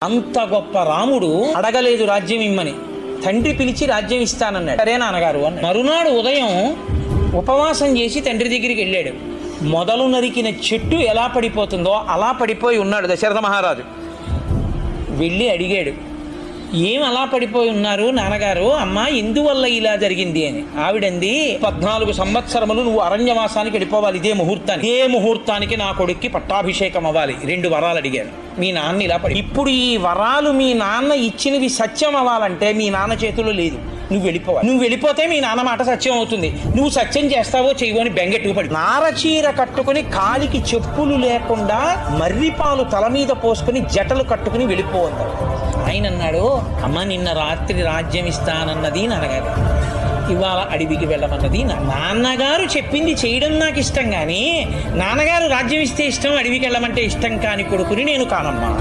అంత గొప్ప రాముడు అడగలేదు రాజ్యం ఇమ్మని. తండ్రి పిలిచి రాజ్యం ఇస్తానన్నాడు. సరే నాన్నగారు అన్నాడు. మరునాడు ఉదయం ఉపవాసం చేసి తండ్రి దగ్గరికి వెళ్ళాడు. మొదలు నరికిన చెట్టు ఎలా పడిపోతుందో అలా పడిపోయి ఉన్నాడు దశరథ మహారాజు. వెళ్ళి అడిగాడు, ఏం అలా పడిపోయి ఉన్నారు నాన్నగారు? అమ్మా ఎందువల్ల ఇలా జరిగింది అని. ఆవిడంది, 14 సంవత్సరములు నువ్వు అరణ్యవాసానికి వెళ్ళిపోవాలి ఇదే ముహూర్తానికి. ఏ ముహూర్తానికి నా కొడుక్కి పట్టాభిషేకం అవ్వాలి. 2 వరాలు అడిగాను. మీ నాన్న ఇలా పడి, ఇప్పుడు ఈ వరాలు మీ నాన్న ఇచ్చినవి సత్యం అవ్వాలంటే మీ నాన్న చేతిలో లేదు. నువ్వు వెళ్ళిపోవాలి. నువ్వు వెళ్ళిపోతే మీ నాన్న మాట సత్యం అవుతుంది. నువ్వు సత్యం చేస్తావో చేయవో అని బెంగెట్టుకు పడి నారచీర కట్టుకుని కాలికి చెప్పులు లేకుండా మర్రిపాలు తల మీద పోసుకుని జటలు కట్టుకుని వెళ్ళిపోతాడు. ఆయన అన్నాడు, అమ్మ నిన్న రాత్రి రాజ్యం ఇస్తానన్నది నాన్నగారు, ఇవాళ అడవికి వెళ్ళమన్నది నాన్నగారు చెప్పింది చేయడం నాకు ఇష్టం, కానీ నాన్నగారు రాజ్యం ఇస్తే ఇష్టం, అడవికి వెళ్ళమంటే ఇష్టం కాని కొడుకుని నేను కానమ్మా.